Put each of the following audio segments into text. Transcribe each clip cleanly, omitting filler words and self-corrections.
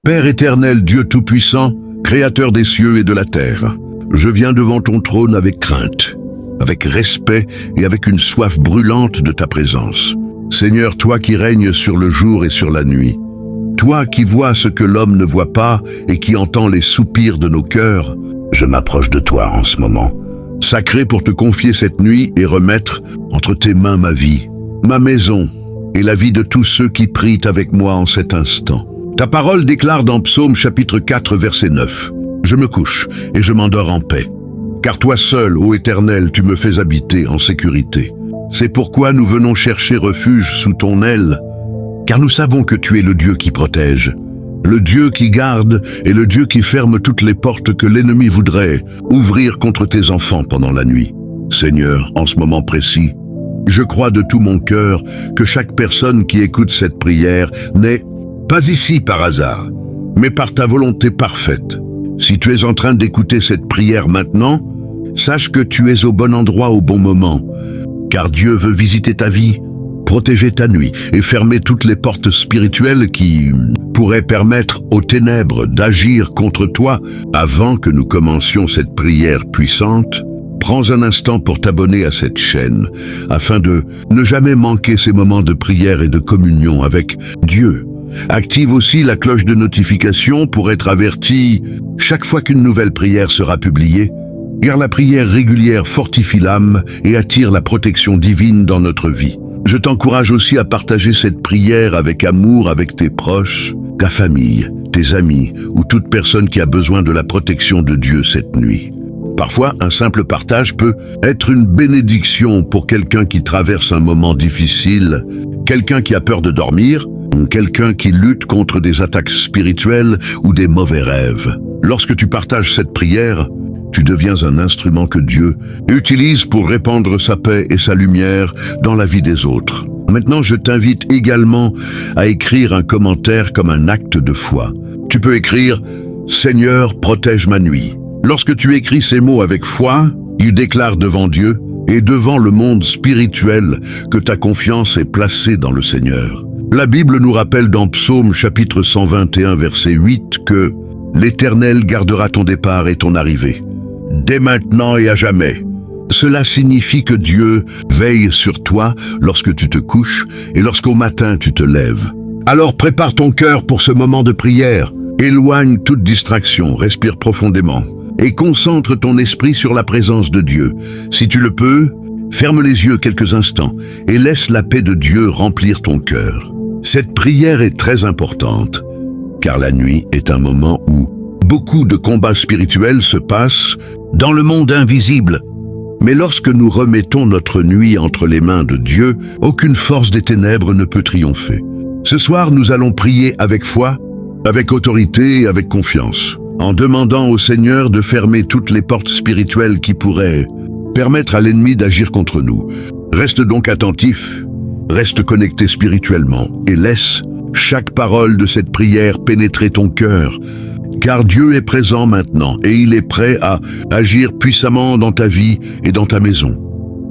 Père éternel, Dieu Tout-Puissant, Créateur des cieux et de la terre, je viens devant ton trône avec crainte, avec respect et avec une soif brûlante de ta présence. Seigneur, toi qui règnes sur le jour et sur la nuit, toi qui vois ce que l'homme ne voit pas et qui entends les soupirs de nos cœurs, je m'approche de toi en ce moment, sacré pour te confier cette nuit et remettre entre tes mains ma vie, ma maison et la vie de tous ceux qui prient avec moi en cet instant. Ta parole déclare dans Psaume chapitre 4, verset 9, « Je me couche et je m'endors en paix, car toi seul, ô Éternel, tu me fais habiter en sécurité. C'est pourquoi nous venons chercher refuge sous ton aile, car nous savons que tu es le Dieu qui protège, le Dieu qui garde et le Dieu qui ferme toutes les portes que l'ennemi voudrait ouvrir contre tes enfants pendant la nuit. Seigneur, en ce moment précis, je crois de tout mon cœur que chaque personne qui écoute cette prière n'est pas ici par hasard, mais par ta volonté parfaite. Si tu es en train d'écouter cette prière maintenant, sache que tu es au bon endroit au bon moment, car Dieu veut visiter ta vie, protéger ta nuit et fermer toutes les portes spirituelles qui pourraient permettre aux ténèbres d'agir contre toi. Avant que nous commencions cette prière puissante, prends un instant pour t'abonner à cette chaîne, afin de ne jamais manquer ces moments de prière et de communion avec Dieu. Active aussi la cloche de notification pour être averti chaque fois qu'une nouvelle prière sera publiée, car la prière régulière fortifie l'âme et attire la protection divine dans notre vie. Je t'encourage aussi à partager cette prière avec amour avec tes proches, ta famille, tes amis ou toute personne qui a besoin de la protection de Dieu cette nuit. Parfois, un simple partage peut être une bénédiction pour quelqu'un qui traverse un moment difficile, quelqu'un qui a peur de dormir, quelqu'un qui lutte contre des attaques spirituelles ou des mauvais rêves. Lorsque tu partages cette prière, tu deviens un instrument que Dieu utilise pour répandre sa paix et sa lumière dans la vie des autres. Maintenant, je t'invite également à écrire un commentaire comme un acte de foi. Tu peux écrire « Seigneur, protège ma nuit ». Lorsque tu écris ces mots avec foi, tu déclares devant Dieu et devant le monde spirituel que ta confiance est placée dans le Seigneur. La Bible nous rappelle dans Psaume chapitre 121 verset 8 que « L'Éternel gardera ton départ et ton arrivée, dès maintenant et à jamais ». Cela signifie que Dieu veille sur toi lorsque tu te couches et lorsqu'au matin tu te lèves. Alors prépare ton cœur pour ce moment de prière. Éloigne toute distraction, respire profondément et concentre ton esprit sur la présence de Dieu. Si tu le peux, ferme les yeux quelques instants et laisse la paix de Dieu remplir ton cœur. Cette prière est très importante, car la nuit est un moment où beaucoup de combats spirituels se passent dans le monde invisible. Mais lorsque nous remettons notre nuit entre les mains de Dieu, aucune force des ténèbres ne peut triompher. Ce soir, nous allons prier avec foi, avec autorité et avec confiance, en demandant au Seigneur de fermer toutes les portes spirituelles qui pourraient permettre à l'ennemi d'agir contre nous. Reste donc attentif, reste connecté spirituellement et laisse chaque parole de cette prière pénétrer ton cœur, car Dieu est présent maintenant et il est prêt à agir puissamment dans ta vie et dans ta maison.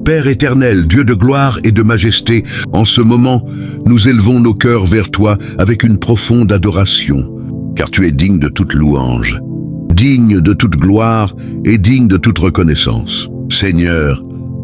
Père éternel, Dieu de gloire et de majesté, en ce moment, nous élevons nos cœurs vers toi avec une profonde adoration, car tu es digne de toute louange, digne de toute gloire et digne de toute reconnaissance. Seigneur,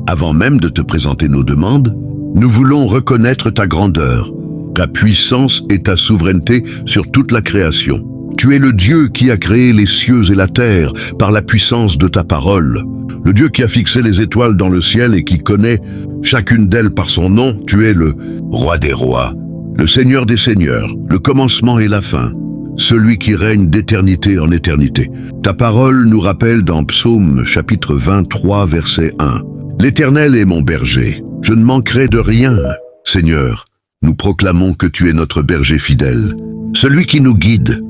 avant même de te présenter nos demandes, nous voulons reconnaître ta grandeur, ta puissance et ta souveraineté sur toute la création. Tu es le Dieu qui a créé les cieux et la terre par la puissance de ta parole. Le Dieu qui a fixé les étoiles dans le ciel et qui connaît chacune d'elles par son nom. Tu es le Roi des rois, le Seigneur des seigneurs, le commencement et la fin, celui qui règne d'éternité en éternité. Ta parole nous rappelle dans Psaume chapitre 23 verset 1. « L'Éternel est mon berger, je ne manquerai de rien. Seigneur, nous proclamons que tu es notre berger fidèle, celui qui nous guide,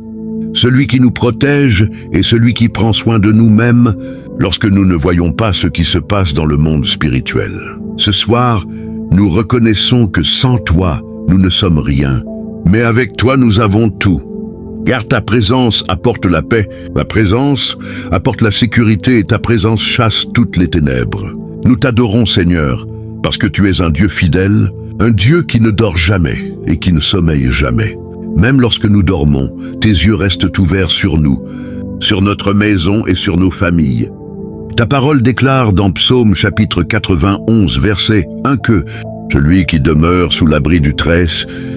celui qui nous protège et celui qui prend soin de nous-mêmes lorsque nous ne voyons pas ce qui se passe dans le monde spirituel. Ce soir, nous reconnaissons que sans toi, nous ne sommes rien, mais avec toi, nous avons tout. Car ta présence apporte la paix, ta présence apporte la sécurité et ta présence chasse toutes les ténèbres. Nous t'adorons, Seigneur, parce que tu es un Dieu fidèle, un Dieu qui ne dort jamais et qui ne sommeille jamais. Même lorsque nous dormons, tes yeux restent ouverts sur nous, sur notre maison et sur nos familles. Ta parole déclare dans Psaume chapitre 91, verset 1 que « Celui qui demeure sous l'abri du Très,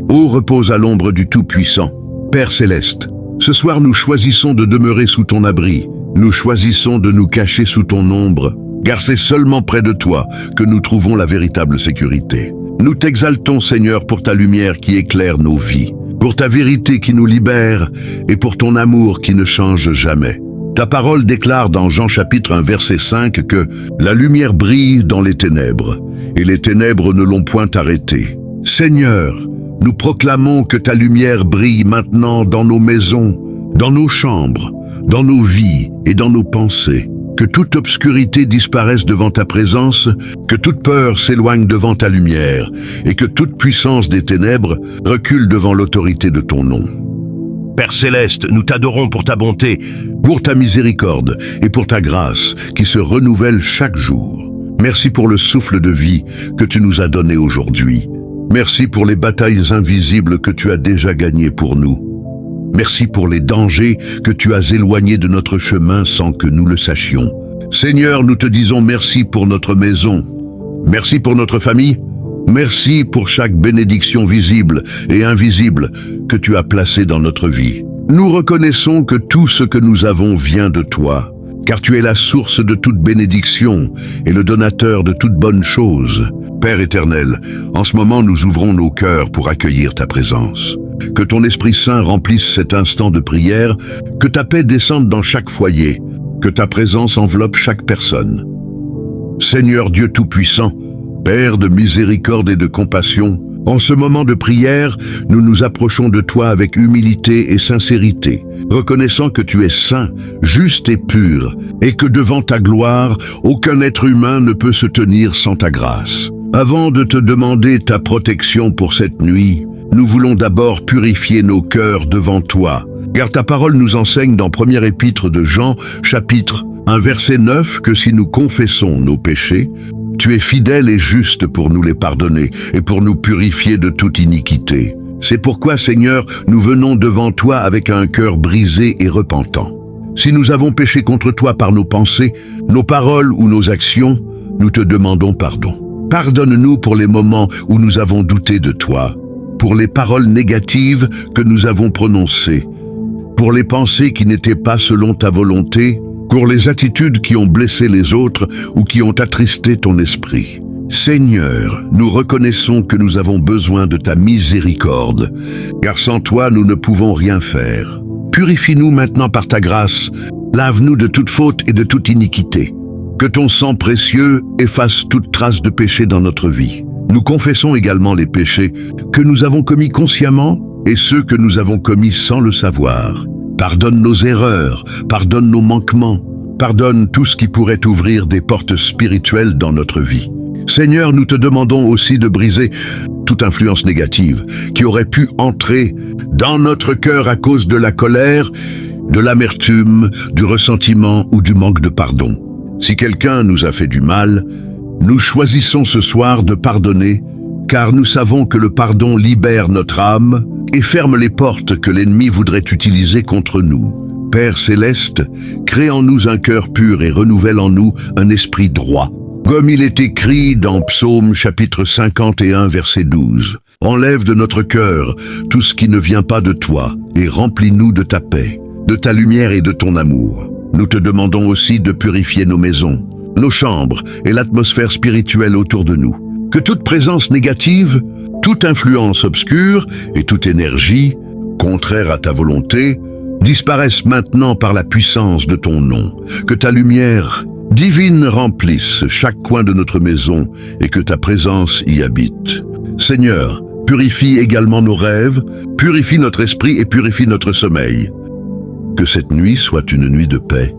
repose à l'ombre du Tout-Puissant. » Père céleste, ce soir nous choisissons de demeurer sous ton abri. Nous choisissons de nous cacher sous ton ombre, car c'est seulement près de toi que nous trouvons la véritable sécurité. Nous t'exaltons, Seigneur, pour ta lumière qui éclaire nos vies, pour ta vérité qui nous libère et pour ton amour qui ne change jamais. Ta parole déclare dans Jean chapitre 1 verset 5 que la lumière brille dans les ténèbres et les ténèbres ne l'ont point arrêtée. Seigneur, nous proclamons que ta lumière brille maintenant dans nos maisons, dans nos chambres, dans nos vies et dans nos pensées. Que toute obscurité disparaisse devant ta présence, que toute peur s'éloigne devant ta lumière et que toute puissance des ténèbres recule devant l'autorité de ton nom. Père céleste, nous t'adorons pour ta bonté, pour ta miséricorde et pour ta grâce qui se renouvelle chaque jour. Merci pour le souffle de vie que tu nous as donné aujourd'hui. Merci pour les batailles invisibles que tu as déjà gagnées pour nous. Merci pour les dangers que tu as éloignés de notre chemin sans que nous le sachions. Seigneur, nous te disons merci pour notre maison. Merci pour notre famille. Merci pour chaque bénédiction visible et invisible que tu as placée dans notre vie. Nous reconnaissons que tout ce que nous avons vient de toi, car tu es la source de toute bénédiction et le donateur de toute bonne chose. Père éternel, en ce moment nous ouvrons nos cœurs pour accueillir ta présence. Que ton Esprit Saint remplisse cet instant de prière, que ta paix descende dans chaque foyer, que ta présence enveloppe chaque personne. Seigneur Dieu Tout-Puissant, Père de miséricorde et de compassion, en ce moment de prière, nous nous approchons de toi avec humilité et sincérité, reconnaissant que tu es saint, juste et pur, et que devant ta gloire, aucun être humain ne peut se tenir sans ta grâce. Avant de te demander ta protection pour cette nuit, nous voulons d'abord purifier nos cœurs devant toi, car ta parole nous enseigne dans première épître de Jean, chapitre 1, verset 9, que si nous confessons nos péchés, tu es fidèle et juste pour nous les pardonner et pour nous purifier de toute iniquité. C'est pourquoi, Seigneur, nous venons devant toi avec un cœur brisé et repentant. Si nous avons péché contre toi par nos pensées, nos paroles ou nos actions, nous te demandons pardon. Pardonne-nous pour les moments où nous avons douté de toi, pour les paroles négatives que nous avons prononcées, pour les pensées qui n'étaient pas selon ta volonté, pour les attitudes qui ont blessé les autres ou qui ont attristé ton esprit. Seigneur, nous reconnaissons que nous avons besoin de ta miséricorde, car sans toi nous ne pouvons rien faire. Purifie-nous maintenant par ta grâce, lave-nous de toute faute et de toute iniquité. Que ton sang précieux efface toute trace de péché dans notre vie. Nous confessons également les péchés que nous avons commis consciemment et ceux que nous avons commis sans le savoir. Pardonne nos erreurs, pardonne nos manquements, pardonne tout ce qui pourrait ouvrir des portes spirituelles dans notre vie. Seigneur, nous te demandons aussi de briser toute influence négative qui aurait pu entrer dans notre cœur à cause de la colère, de l'amertume, du ressentiment ou du manque de pardon. Si quelqu'un nous a fait du mal, nous choisissons ce soir de pardonner, car nous savons que le pardon libère notre âme et ferme les portes que l'ennemi voudrait utiliser contre nous. Père céleste, crée en nous un cœur pur et renouvelle en nous un esprit droit. Comme il est écrit dans Psaume chapitre 51 verset 12. Enlève de notre cœur tout ce qui ne vient pas de toi et remplis-nous de ta paix, de ta lumière et de ton amour. Nous te demandons aussi de purifier nos maisons, nos chambres et l'atmosphère spirituelle autour de nous. Que toute présence négative, toute influence obscure et toute énergie, contraire à ta volonté, disparaissent maintenant par la puissance de ton nom. Que ta lumière divine remplisse chaque coin de notre maison et que ta présence y habite. Seigneur, purifie également nos rêves, purifie notre esprit et purifie notre sommeil. Que cette nuit soit une nuit de paix,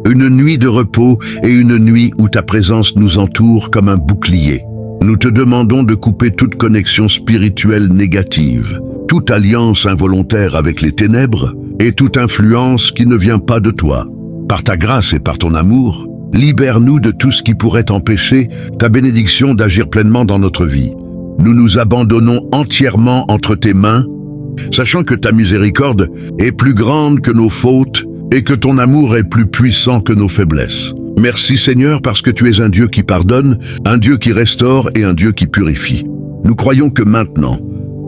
une nuit de repos et une nuit où ta présence nous entoure comme un bouclier. Nous te demandons de couper toute connexion spirituelle négative, toute alliance involontaire avec les ténèbres et toute influence qui ne vient pas de toi. Par ta grâce et par ton amour, libère-nous de tout ce qui pourrait empêcher ta bénédiction d'agir pleinement dans notre vie. Nous nous abandonnons entièrement entre tes mains sachant que ta miséricorde est plus grande que nos fautes et que ton amour est plus puissant que nos faiblesses. Merci Seigneur parce que tu es un Dieu qui pardonne, un Dieu qui restaure et un Dieu qui purifie. Nous croyons que maintenant,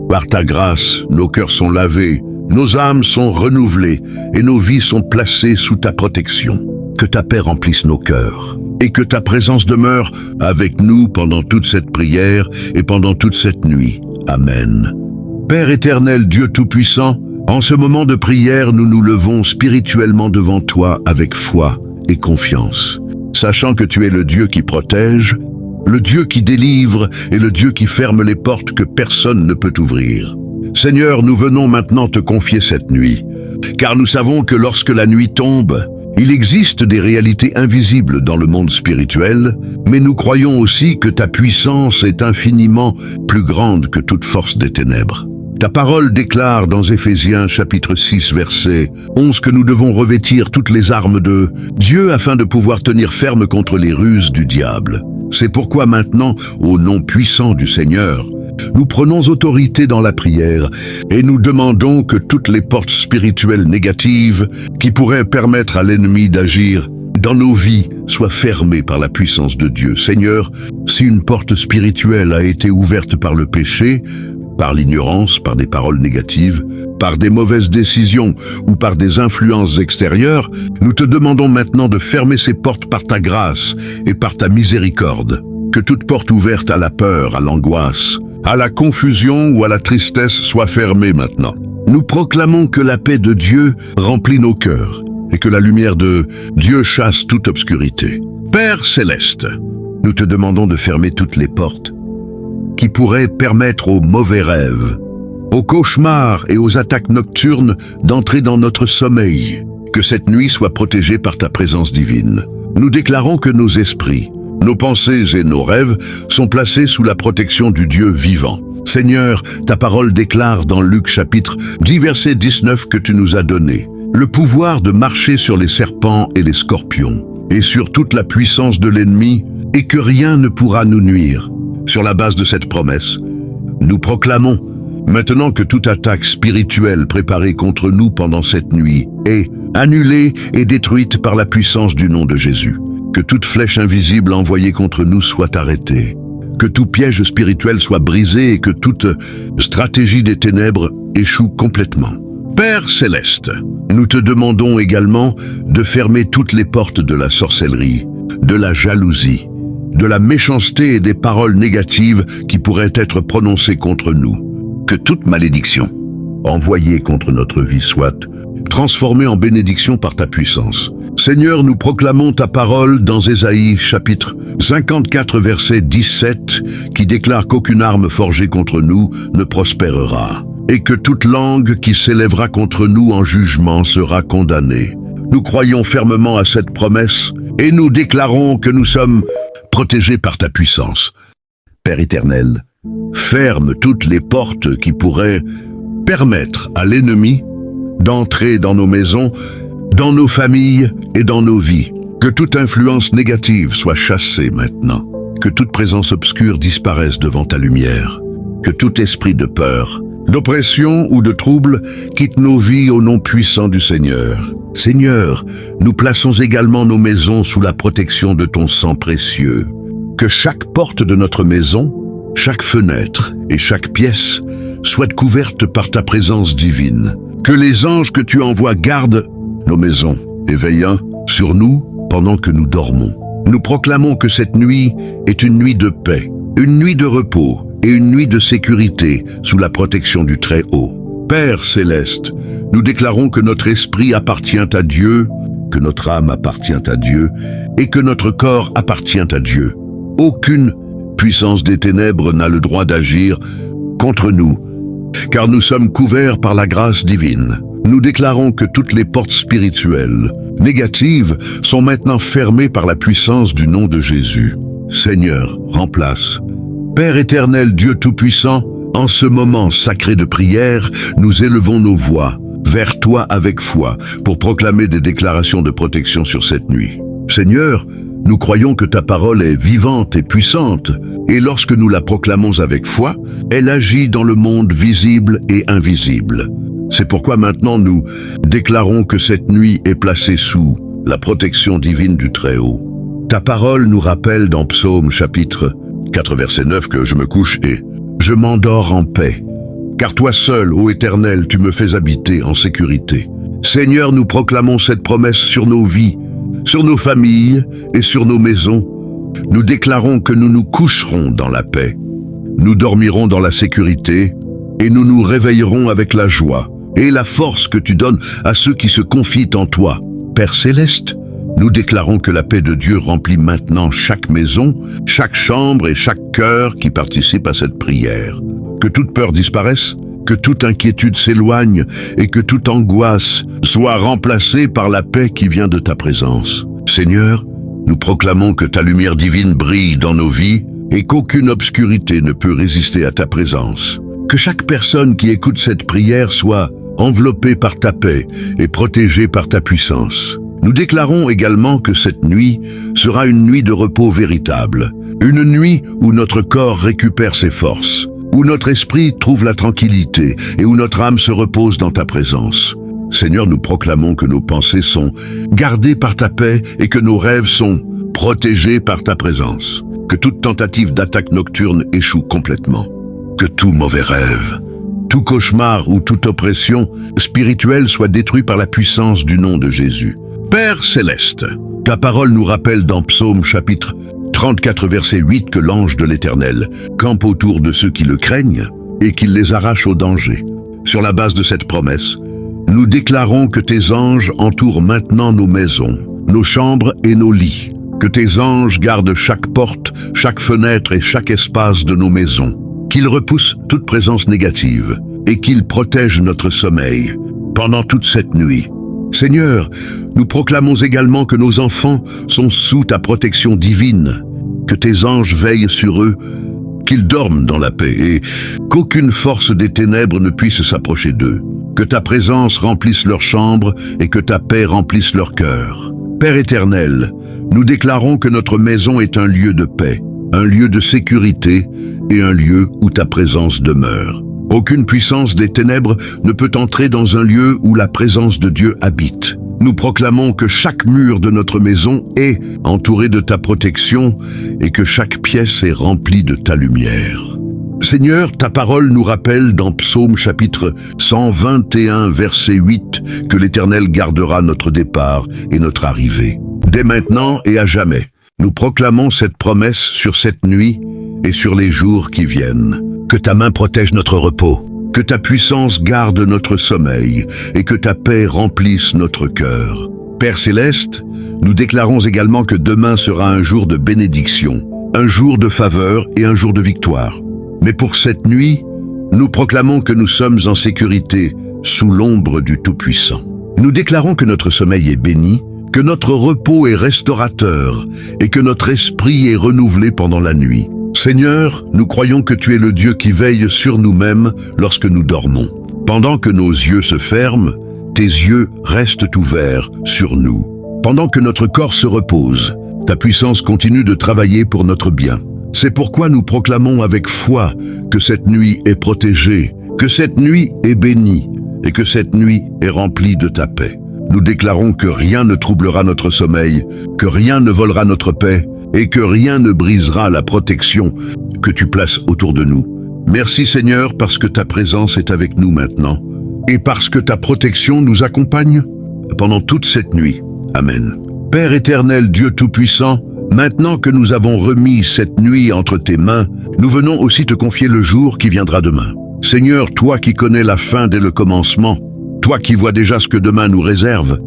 par ta grâce, nos cœurs sont lavés, nos âmes sont renouvelées et nos vies sont placées sous ta protection. Que ta paix remplisse nos cœurs et que ta présence demeure avec nous pendant toute cette prière et pendant toute cette nuit. Amen. Père éternel, Dieu Tout-Puissant, en ce moment de prière, nous nous levons spirituellement devant toi avec foi et confiance, sachant que tu es le Dieu qui protège, le Dieu qui délivre et le Dieu qui ferme les portes que personne ne peut ouvrir. Seigneur, nous venons maintenant te confier cette nuit, car nous savons que lorsque la nuit tombe, il existe des réalités invisibles dans le monde spirituel, mais nous croyons aussi que ta puissance est infiniment plus grande que toute force des ténèbres. Ta parole déclare dans Éphésiens chapitre 6 verset 11 que nous devons revêtir toutes les armes de Dieu afin de pouvoir tenir ferme contre les ruses du diable. C'est pourquoi maintenant, au nom puissant du Seigneur, nous prenons autorité dans la prière et nous demandons que toutes les portes spirituelles négatives qui pourraient permettre à l'ennemi d'agir dans nos vies soient fermées par la puissance de Dieu. Seigneur, si une porte spirituelle a été ouverte par le péché, par l'ignorance, par des paroles négatives, par des mauvaises décisions ou par des influences extérieures, nous te demandons maintenant de fermer ces portes par ta grâce et par ta miséricorde. Que toute porte ouverte à la peur, à l'angoisse, à la confusion ou à la tristesse soit fermée maintenant. Nous proclamons que la paix de Dieu remplit nos cœurs et que la lumière de Dieu chasse toute obscurité. Père céleste, nous te demandons de fermer toutes les portes qui pourraient permettre aux mauvais rêves, aux cauchemars et aux attaques nocturnes d'entrer dans notre sommeil. Que cette nuit soit protégée par ta présence divine. Nous déclarons que nos esprits, nos pensées et nos rêves sont placés sous la protection du Dieu vivant. Seigneur, ta parole déclare dans Luc chapitre 10 verset 19 que tu nous as donné le pouvoir de marcher sur les serpents et les scorpions et sur toute la puissance de l'ennemi et que rien ne pourra nous nuire. Sur la base de cette promesse, nous proclamons maintenant que toute attaque spirituelle préparée contre nous pendant cette nuit est annulée et détruite par la puissance du nom de Jésus. Que toute flèche invisible envoyée contre nous soit arrêtée. Que tout piège spirituel soit brisé et que toute stratégie des ténèbres échoue complètement. Père céleste, nous te demandons également de fermer toutes les portes de la sorcellerie, de la jalousie, de la méchanceté et des paroles négatives qui pourraient être prononcées contre nous. Que toute malédiction envoyée contre notre vie soit transformée en bénédiction par ta puissance. Seigneur, nous proclamons ta parole dans Ésaïe chapitre 54 verset 17 qui déclare qu'aucune arme forgée contre nous ne prospérera et que toute langue qui s'élèvera contre nous en jugement sera condamnée. Nous croyons fermement à cette promesse et nous déclarons que nous sommes protégés par ta puissance. Père éternel, ferme toutes les portes qui pourraient permettre à l'ennemi d'entrer dans nos maisons, dans nos familles et dans nos vies. Que toute influence négative soit chassée maintenant. Que toute présence obscure disparaisse devant ta lumière. Que tout esprit de peur, d'oppression ou de trouble quitte nos vies au nom puissant du Seigneur. Seigneur, nous plaçons également nos maisons sous la protection de ton sang précieux. Que chaque porte de notre maison, chaque fenêtre et chaque pièce soit couverte par ta présence divine. Que les anges que tu envoies gardent nos maisons et veillent sur nous pendant que nous dormons. Nous proclamons que cette nuit est une nuit de paix, une nuit de repos et une nuit de sécurité sous la protection du Très-Haut. Père céleste, nous déclarons que notre esprit appartient à Dieu, que notre âme appartient à Dieu et que notre corps appartient à Dieu. Aucune puissance des ténèbres n'a le droit d'agir contre nous, car nous sommes couverts par la grâce divine. Nous déclarons que toutes les portes spirituelles négatives sont maintenant fermées par la puissance du nom de Jésus. Seigneur, remplace. Père éternel, Dieu Tout-Puissant, en ce moment sacré de prière, nous élevons nos voix vers toi avec foi pour proclamer des déclarations de protection sur cette nuit. Seigneur, Nous croyons que ta parole est vivante et puissante, et lorsque nous la proclamons avec foi, elle agit dans le monde visible et invisible. C'est pourquoi maintenant nous déclarons que cette nuit est placée sous la protection divine du Très-Haut. Ta parole nous rappelle dans Psaume chapitre 4 verset 9 que je me couche et je m'endors en paix. Car toi seul, ô Éternel, tu me fais habiter en sécurité. Seigneur, nous proclamons cette promesse sur nos vies, sur nos familles et sur nos maisons. Nous déclarons que nous nous coucherons dans la paix. Nous dormirons dans la sécurité et nous nous réveillerons avec la joie et la force que tu donnes à ceux qui se confient en toi. Père céleste, nous déclarons que la paix de Dieu remplit maintenant chaque maison, chaque chambre et chaque cœur qui participe à cette prière. Que toute peur disparaisse, que toute inquiétude s'éloigne et que toute angoisse soit remplacée par la paix qui vient de ta présence. Seigneur, nous proclamons que ta lumière divine brille dans nos vies et qu'aucune obscurité ne peut résister à ta présence. Que chaque personne qui écoute cette prière soit enveloppée par ta paix et protégée par ta puissance. Nous déclarons également que cette nuit sera une nuit de repos véritable, une nuit où notre corps récupère ses forces, où notre esprit trouve la tranquillité et où notre âme se repose dans ta présence. Seigneur, nous proclamons que nos pensées sont gardées par ta paix et que nos rêves sont protégés par ta présence. Que toute tentative d'attaque nocturne échoue complètement. Que tout mauvais rêve, tout cauchemar ou toute oppression spirituelle soit détruit par la puissance du nom de Jésus. Père céleste, ta parole nous rappelle dans Psaume chapitre 34 verset 8 que l'ange de l'Éternel campe autour de ceux qui le craignent et qu'il les arrache au danger. Sur la base de cette promesse, nous déclarons que tes anges entourent maintenant nos maisons, nos chambres et nos lits. Que tes anges gardent chaque porte, chaque fenêtre et chaque espace de nos maisons. Qu'ils repoussent toute présence négative et qu'ils protègent notre sommeil pendant toute cette nuit. Seigneur, nous proclamons également que nos enfants sont sous ta protection divine, que tes anges veillent sur eux, qu'ils dorment dans la paix et qu'aucune force des ténèbres ne puisse s'approcher d'eux. Que ta présence remplisse leurs chambres et que ta paix remplisse leur cœur. Père éternel, nous déclarons que notre maison est un lieu de paix, un lieu de sécurité et un lieu où ta présence demeure. Aucune puissance des ténèbres ne peut entrer dans un lieu où la présence de Dieu habite. Nous proclamons que chaque mur de notre maison est entouré de ta protection et que chaque pièce est remplie de ta lumière. Seigneur, ta parole nous rappelle dans Psaume chapitre 121 verset 8 que l'Éternel gardera notre départ et notre arrivée. Dès maintenant et à jamais, nous proclamons cette promesse sur cette nuit et sur les jours qui viennent. Que ta main protège notre repos, que ta puissance garde notre sommeil et que ta paix remplisse notre cœur. Père céleste, nous déclarons également que demain sera un jour de bénédiction, un jour de faveur et un jour de victoire. Mais pour cette nuit, nous proclamons que nous sommes en sécurité sous l'ombre du Tout-Puissant. Nous déclarons que notre sommeil est béni, que notre repos est restaurateur et que notre esprit est renouvelé pendant la nuit. Seigneur, nous croyons que tu es le Dieu qui veille sur nous-mêmes lorsque nous dormons. Pendant que nos yeux se ferment, tes yeux restent ouverts sur nous. Pendant que notre corps se repose, ta puissance continue de travailler pour notre bien. C'est pourquoi nous proclamons avec foi que cette nuit est protégée, que cette nuit est bénie et que cette nuit est remplie de ta paix. Nous déclarons que rien ne troublera notre sommeil, que rien ne volera notre paix et que rien ne brisera la protection que tu places autour de nous. Merci Seigneur parce que ta présence est avec nous maintenant et parce que ta protection nous accompagne pendant toute cette nuit. Amen. Père éternel, Dieu Tout-Puissant, maintenant que nous avons remis cette nuit entre tes mains, nous venons aussi te confier le jour qui viendra demain. Seigneur, toi qui connais la fin dès le commencement, toi qui vois déjà ce que demain nous réserve,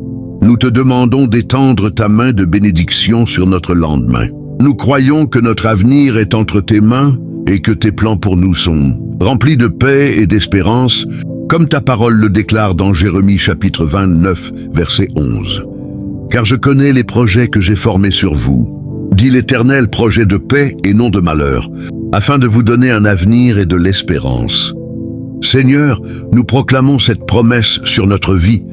nous te demandons d'étendre ta main de bénédiction sur notre lendemain. Nous croyons que notre avenir est entre tes mains et que tes plans pour nous sont remplis de paix et d'espérance, comme ta parole le déclare dans Jérémie chapitre 29, verset 11. Car je connais les projets que j'ai formés sur vous, dit l'Éternel, projets de paix et non de malheur, afin de vous donner un avenir et de l'espérance. Seigneur, nous proclamons cette promesse sur notre vie,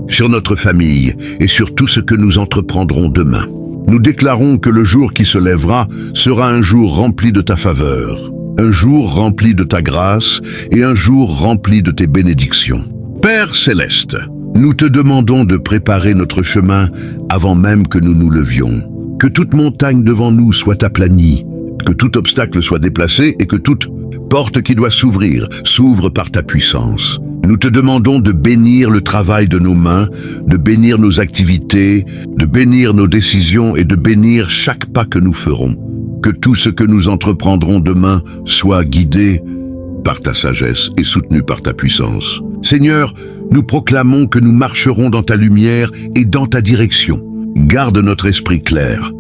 sur notre famille et sur tout ce que nous entreprendrons demain. Nous déclarons que le jour qui se lèvera sera un jour rempli de ta faveur, un jour rempli de ta grâce et un jour rempli de tes bénédictions. Père céleste, nous te demandons de préparer notre chemin avant même que nous nous levions. Que toute montagne devant nous soit aplanie, que tout obstacle soit déplacé et que toute porte qui doit s'ouvrir s'ouvre par ta puissance. Nous te demandons de bénir le travail de nos mains, de bénir nos activités, de bénir nos décisions et de bénir chaque pas que nous ferons. Que tout ce que nous entreprendrons demain soit guidé par ta sagesse et soutenu par ta puissance. Seigneur, nous proclamons que nous marcherons dans ta lumière et dans ta direction. Garde notre esprit clair,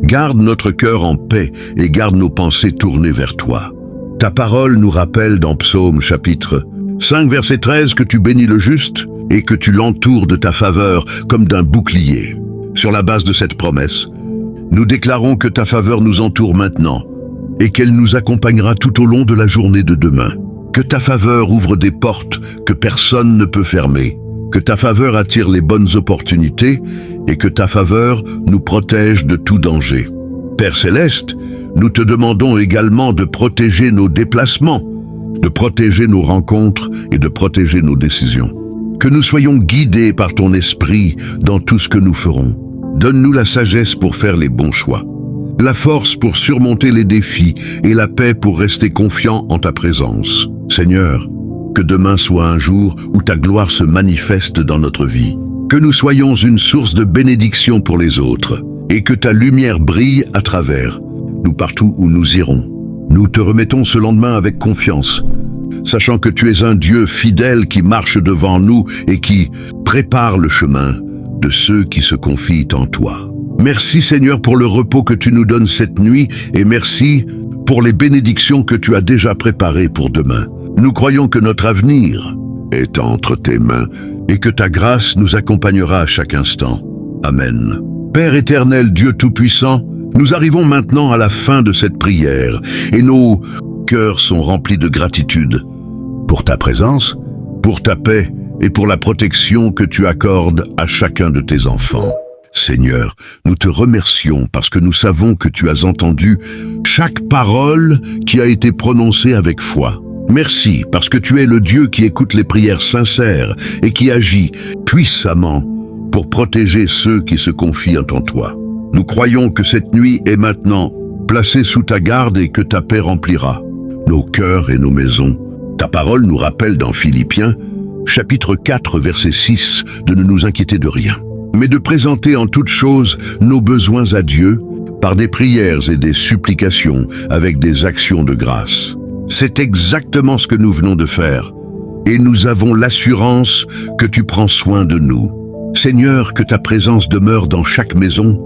garde notre cœur en paix et garde nos pensées tournées vers toi. Ta parole nous rappelle dans Psaume chapitre 5 verset 13 que tu bénis le juste et que tu l'entoures de ta faveur comme d'un bouclier. Sur la base de cette promesse, nous déclarons que ta faveur nous entoure maintenant et qu'elle nous accompagnera tout au long de la journée de demain. Que ta faveur ouvre des portes que personne ne peut fermer. Que ta faveur attire les bonnes opportunités et que ta faveur nous protège de tout danger. Père céleste, nous te demandons également de protéger nos déplacements, de protéger nos rencontres et de protéger nos décisions. Que nous soyons guidés par ton esprit dans tout ce que nous ferons. Donne-nous la sagesse pour faire les bons choix, la force pour surmonter les défis et la paix pour rester confiant en ta présence. Seigneur, que demain soit un jour où ta gloire se manifeste dans notre vie. Que nous soyons une source de bénédiction pour les autres et que ta lumière brille à travers nous partout où nous irons. Nous te remettons ce lendemain avec confiance, sachant que tu es un Dieu fidèle qui marche devant nous et qui prépare le chemin de ceux qui se confient en toi. Merci Seigneur pour le repos que tu nous donnes cette nuit et merci pour les bénédictions que tu as déjà préparées pour demain. Nous croyons que notre avenir est entre tes mains et que ta grâce nous accompagnera à chaque instant. Amen. Père éternel, Dieu Tout-Puissant, nous arrivons maintenant à la fin de cette prière et nos cœurs sont remplis de gratitude pour ta présence, pour ta paix et pour la protection que tu accordes à chacun de tes enfants. Seigneur, nous te remercions parce que nous savons que tu as entendu chaque parole qui a été prononcée avec foi. Merci parce que tu es le Dieu qui écoute les prières sincères et qui agit puissamment pour protéger ceux qui se confient en toi. Nous croyons que cette nuit est maintenant placée sous ta garde et que ta paix remplira nos cœurs et nos maisons. Ta parole nous rappelle dans Philippiens, chapitre 4, verset 6, de ne nous inquiéter de rien, mais de présenter en toutes choses nos besoins à Dieu par des prières et des supplications avec des actions de grâce. C'est exactement ce que nous venons de faire, et nous avons l'assurance que tu prends soin de nous. Seigneur, que ta présence demeure dans chaque maison,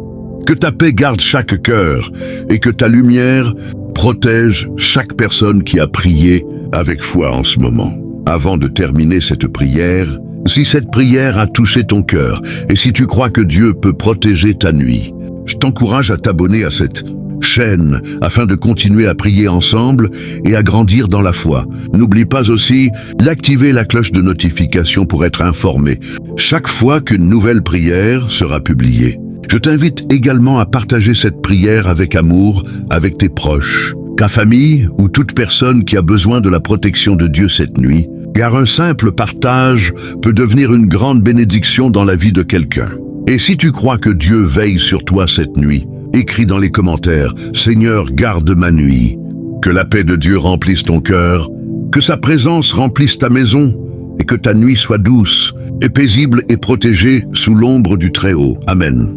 que ta paix garde chaque cœur, et que ta lumière protège chaque personne qui a prié avec foi en ce moment. Avant de terminer cette prière, si cette prière a touché ton cœur, et si tu crois que Dieu peut protéger ta nuit, je t'encourage à t'abonner à cette chaîne afin de continuer à prier ensemble et à grandir dans la foi. N'oublie pas aussi d'activer la cloche de notification pour être informé chaque fois qu'une nouvelle prière sera publiée. Je t'invite également à partager cette prière avec amour avec tes proches, ta famille ou toute personne qui a besoin de la protection de Dieu cette nuit, car un simple partage peut devenir une grande bénédiction dans la vie de quelqu'un. Et si tu crois que Dieu veille sur toi cette nuit, écris dans les commentaires « Seigneur, garde ma nuit ». Que la paix de Dieu remplisse ton cœur, que sa présence remplisse ta maison et que ta nuit soit douce et paisible et protégée sous l'ombre du Très-Haut. Amen.